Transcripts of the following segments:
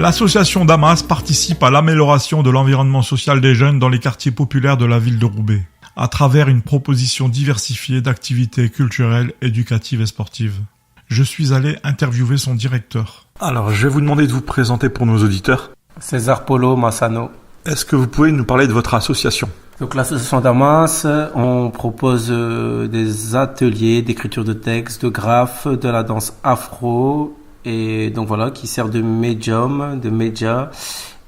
L'association Damas participe à l'amélioration de l'environnement social des jeunes dans les quartiers populaires de la ville de Roubaix, à travers une proposition diversifiée d'activités culturelles, éducatives et sportives. Je suis allé interviewer son directeur. Alors, je vais vous demander de vous présenter pour nos auditeurs. César Polo Massano. Est-ce que vous pouvez nous parler de votre association ? Donc l'association Damas, on propose des ateliers d'écriture de texte, de graphes, de la danse afro, et donc voilà, qui sert de médium, de média,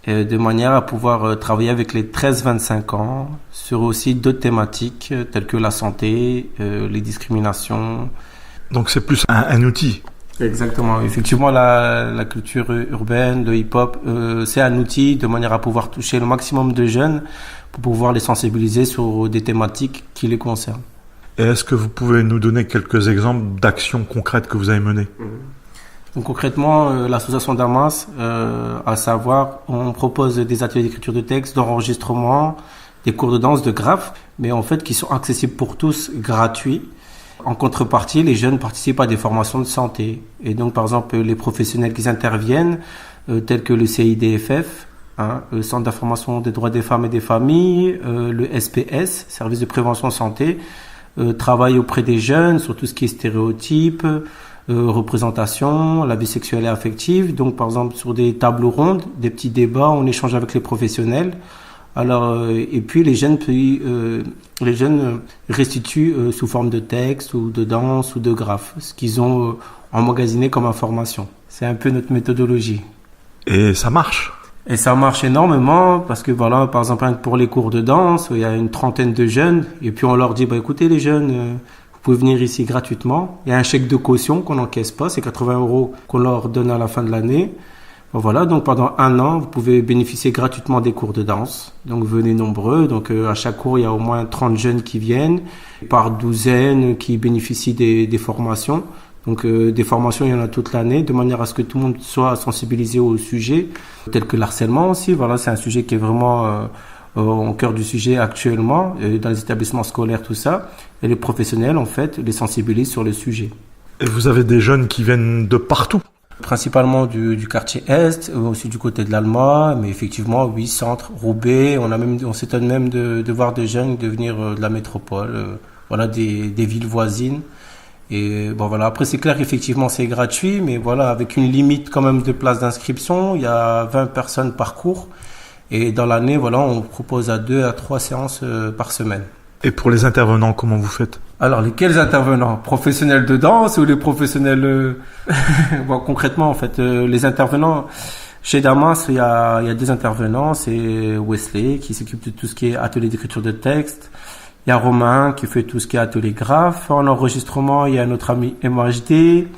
de manière à pouvoir travailler avec les 13-25 ans sur aussi d'autres thématiques telles que la santé, les discriminations. Donc c'est plus un outil. Exactement. Effectivement, la culture urbaine, le hip-hop, c'est un outil de manière à pouvoir toucher le maximum de jeunes pour pouvoir les sensibiliser sur des thématiques qui les concernent. Et est-ce que vous pouvez nous donner quelques exemples d'actions concrètes que vous avez menées ? Donc concrètement, l'association Damas, à savoir, on propose des ateliers d'écriture de texte, d'enregistrement, des cours de danse, de graphes, mais en fait qui sont accessibles pour tous, gratuits. En contrepartie, les jeunes participent à des formations de santé. Et donc, par exemple, les professionnels qui interviennent, tels que le CIDFF, le Centre d'information des droits des femmes et des familles, le SPS, Service de prévention santé, travaillent auprès des jeunes sur tout ce qui est stéréotypes, représentation, la vie sexuelle et affective. Donc, par exemple, sur des tables rondes, des petits débats, on échange avec les professionnels. Alors, et puis les jeunes restituent sous forme de texte ou de danse ou de graphes ce qu'ils ont emmagasiné comme information. C'est un peu notre méthodologie. Et ça marche ? Et ça marche énormément parce que voilà, par exemple, pour les cours de danse, il y a une trentaine de jeunes et puis on leur dit, écoutez les jeunes, vous pouvez venir ici gratuitement. Il y a un chèque de caution qu'on n'encaisse pas, c'est 80 € qu'on leur donne à la fin de l'année. Voilà, donc pendant 1 an, vous pouvez bénéficier gratuitement des cours de danse. Donc venez nombreux. Donc à chaque cours, il y a au moins 30 jeunes qui viennent, par douzaines qui bénéficient des formations. Donc des formations, il y en a toute l'année, de manière à ce que tout le monde soit sensibilisé au sujet, tel que l'harcèlement aussi. Voilà, c'est un sujet qui est vraiment au cœur du sujet actuellement, dans les établissements scolaires, tout ça. Et les professionnels, en fait, les sensibilisent sur le sujet. Et vous avez des jeunes qui viennent de partout ? Principalement du quartier Est, aussi du côté de l'Alma, mais effectivement, oui, centre, Roubaix. On s'étonne même de voir des jeunes venir de la métropole, voilà, des villes voisines. Et bon, voilà. Après, c'est clair qu'effectivement, c'est gratuit, mais voilà, avec une limite quand même de places d'inscription. Il y a 20 personnes par cours. Et dans l'année, voilà, on propose à 2 à 3 séances par semaine. Et pour les intervenants, comment vous faites ? Alors, lesquels intervenants ? Professionnels de danse ou les professionnels... Bon, concrètement, en fait, les intervenants... Chez Damas, il y a 2 intervenants. C'est Wesley, qui s'occupe de tout ce qui est atelier d'écriture de texte. Il y a Romain, qui fait tout ce qui est atelier graphe. En enregistrement, il y a notre ami MHD.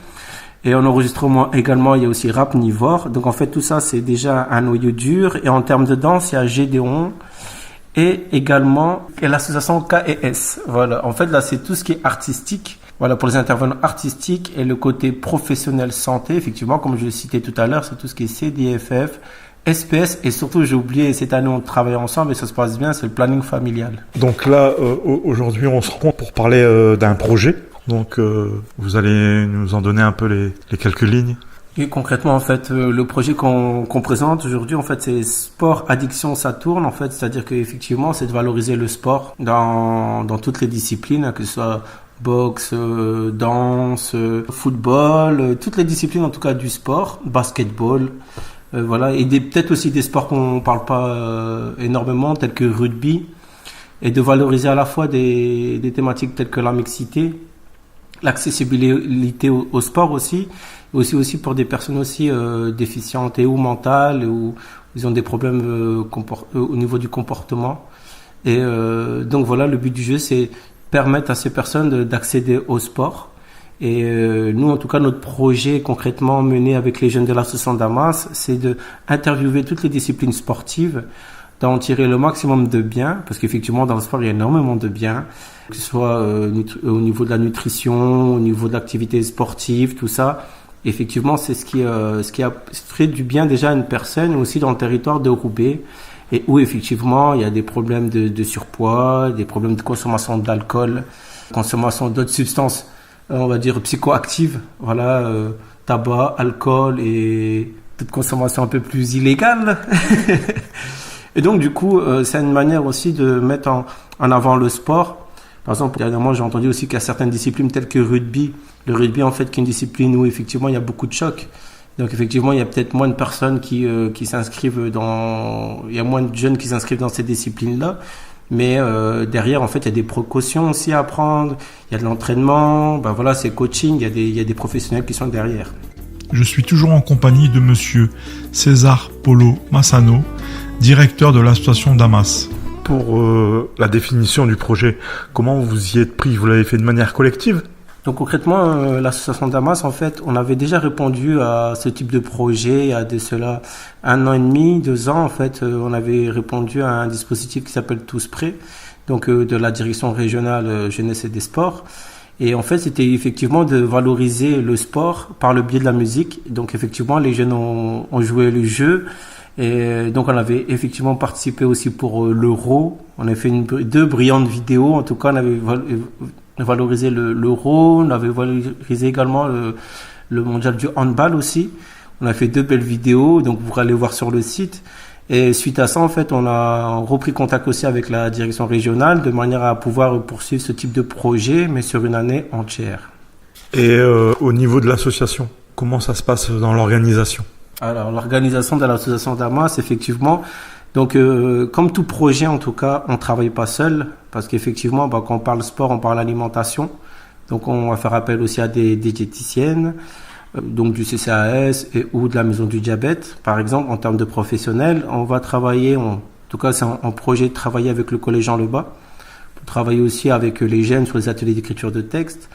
Et en enregistrement également, il y a aussi Rap Nivore. Donc, en fait, tout ça, c'est déjà un noyau dur. Et en termes de danse, il y a Gédéon. Et également, il y a l'association KES. Voilà. En fait, là, c'est tout ce qui est artistique. Voilà, pour les intervenants artistiques et le côté professionnel santé, effectivement, comme je le citais tout à l'heure, c'est tout ce qui est CDFF, SPS et surtout, j'ai oublié, cette année, on travaille ensemble et ça se passe bien, c'est le planning familial. Donc là, aujourd'hui, on se rencontre pour parler d'un projet. Donc, vous allez nous en donner un peu les quelques lignes. Et concrètement, en fait, le projet qu'on présente aujourd'hui, en fait, c'est Sport Addiction Ça Tourne, en fait, c'est-à-dire qu'effectivement, c'est de valoriser le sport dans toutes les disciplines, que ce soit boxe, danse, football, toutes les disciplines, en tout cas, du sport, basketball, voilà, et peut-être aussi des sports qu'on parle pas énormément, tels que rugby, et de valoriser à la fois des thématiques telles que la mixité, l'accessibilité au sport aussi pour des personnes aussi déficientes et ou mentales ou ils ont des problèmes au niveau du comportement. Et donc voilà, le but du jeu, c'est permettre à ces personnes d'accéder au sport. Et nous, en tout cas, notre projet concrètement mené avec les jeunes de l'association Damas, c'est de interviewer toutes les disciplines sportives, d'en tirer le maximum de bien, parce qu'effectivement, dans le sport, il y a énormément de bien, que ce soit au niveau de la nutrition, au niveau de l'activité sportive, tout ça. Effectivement, c'est ce qui a fait du bien déjà à une personne, aussi dans le territoire de Roubaix, et où effectivement, il y a des problèmes de surpoids, des problèmes de consommation d'alcool, consommation d'autres substances, on va dire psychoactives, voilà, tabac, alcool et de consommation un peu plus illégale. Et donc, du coup, c'est une manière aussi de mettre en avant le sport. Par exemple, dernièrement, j'ai entendu aussi qu'il y a certaines disciplines telles que rugby. Le rugby, en fait, qui est une discipline où, effectivement, il y a beaucoup de chocs. Donc, effectivement, il y a peut-être moins de personnes qui s'inscrivent il y a moins de jeunes qui s'inscrivent dans ces disciplines-là. Mais derrière, en fait, il y a des précautions aussi à prendre. Il y a de l'entraînement. Ben voilà, c'est coaching. Il y a des professionnels qui sont derrière. Je suis toujours en compagnie de monsieur César Polo Massano, directeur de l'association Damas. Pour la définition du projet, comment vous y êtes pris? Vous l'avez fait de manière collective? Donc concrètement, l'association Damas, en fait, on avait déjà répondu à ce type de projet il y a de cela 1 an et demi, 2 ans. En fait, on avait répondu à un dispositif qui s'appelle Tous Prêts, donc de la direction régionale jeunesse et des sports. Et en fait, c'était effectivement de valoriser le sport par le biais de la musique. Donc effectivement, les jeunes ont joué le jeu. Et donc on avait effectivement participé aussi pour l'Euro. On a fait 2 brillantes vidéos. En tout cas, on avait valorisé l'Euro. On avait valorisé également le mondial du handball aussi. On a fait 2 belles vidéos. Donc vous pourrez aller voir sur le site. Et suite à ça, en fait, on a repris contact aussi avec la direction régionale de manière à pouvoir poursuivre ce type de projet, mais sur une année entière. Et au niveau de l'association, comment ça se passe dans l'organisation? Alors, l'organisation de l'association Damas, effectivement, donc comme tout projet, en tout cas, on ne travaille pas seul, parce qu'effectivement, quand on parle sport, on parle alimentation. Donc, on va faire appel aussi à des diététiciennes, donc du CCAS ou de la maison du diabète. Par exemple, en termes de professionnels, on va travailler, en tout cas, c'est un projet de travailler avec le collège Jean Lebas, pour travailler aussi avec les jeunes sur les ateliers d'écriture de texte.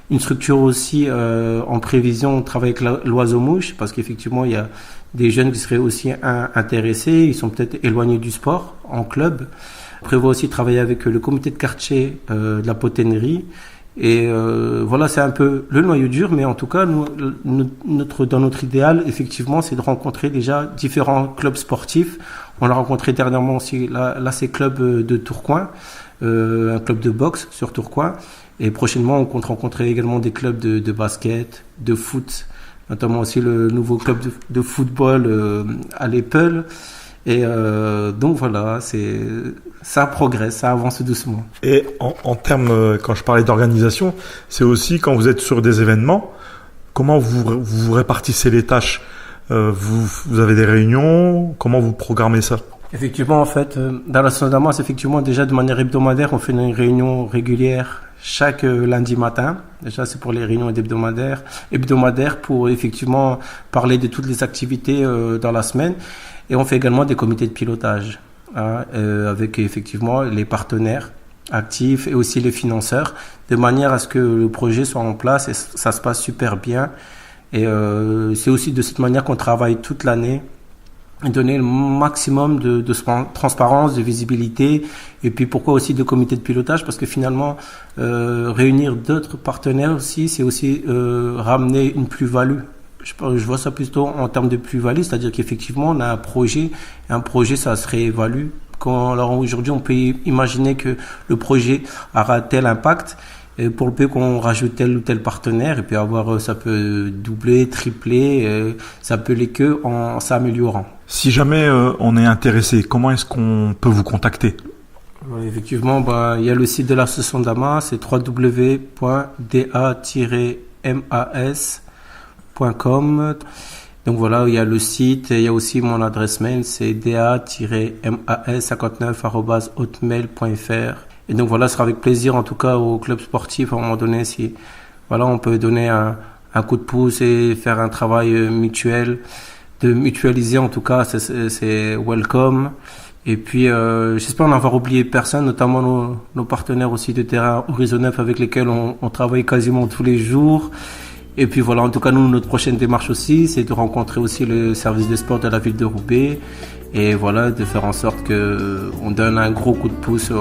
Une structure aussi en prévision, on travaille avec l'Oiseau-Mouche, parce qu'effectivement, il y a des jeunes qui seraient aussi intéressés, ils sont peut-être éloignés du sport, en club. On prévoit aussi travailler avec le comité de quartier de la Poténerie. Et voilà, c'est un peu le noyau dur, mais en tout cas, dans notre idéal, effectivement, c'est de rencontrer déjà différents clubs sportifs. On a rencontré dernièrement aussi, là c'est club de Tourcoing, un club de boxe sur Tourcoing. Et prochainement, on compte rencontrer également des clubs de basket, de foot, notamment aussi le nouveau club de football à l'Eppel. Et donc voilà, ça progresse, ça avance doucement. Et en termes, quand je parlais d'organisation, c'est aussi quand vous êtes sur des événements, comment vous répartissez les tâches? Vous avez des réunions, comment vous programmez ça? Effectivement, en fait, dans l'association Damas, effectivement, déjà de manière hebdomadaire, on fait une réunion régulière chaque lundi matin. Déjà, c'est pour les réunions hebdomadaires pour effectivement parler de toutes les activités dans la semaine. Et on fait également des comités de pilotage avec effectivement les partenaires actifs et aussi les financeurs, de manière à ce que le projet soit en place et ça se passe super bien. Et c'est aussi de cette manière qu'on travaille toute l'année, et donner le maximum de transparence, de visibilité, et puis pourquoi aussi de comités de pilotage, parce que finalement réunir d'autres partenaires aussi, c'est aussi ramener une plus-value. Je vois ça plutôt en termes de plus-value, c'est-à-dire qu'effectivement on a un projet ça se réévalue. Alors aujourd'hui on peut imaginer que le projet aura tel impact, et pour le peu qu'on rajoute tel ou tel partenaire, et puis ça peut doubler, tripler, ça peut aller que en s'améliorant. Si jamais on est intéressé, comment est-ce qu'on peut vous contacter? Oui, effectivement, il y a le site de l'association Damas, c'est www.da-mas.com. Donc voilà, il y a le site, et il y a aussi mon adresse mail, c'est da-mas59@hotmail.fr. Et donc voilà, ce sera avec plaisir, en tout cas, au club sportif, à un moment donné, si voilà, on peut donner un coup de pouce et faire un travail mutuel, de mutualiser, en tout cas, c'est welcome. Et puis, j'espère n'avoir oublié personne, notamment nos partenaires aussi de terrain Horizon 9 avec lesquels on travaille quasiment tous les jours. Et puis voilà, en tout cas, notre prochaine démarche aussi, c'est de rencontrer aussi le service de sport de la ville de Roubaix. Et voilà, de faire en sorte qu'on donne un gros coup de pouce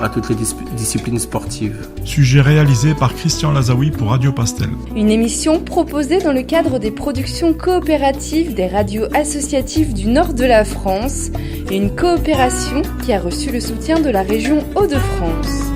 à toutes les disciplines sportives. Sujet réalisé par Christian Lazaoui pour Radio Pastel. Une émission proposée dans le cadre des productions coopératives des radios associatives du nord de la France et une coopération qui a reçu le soutien de la région Hauts-de-France.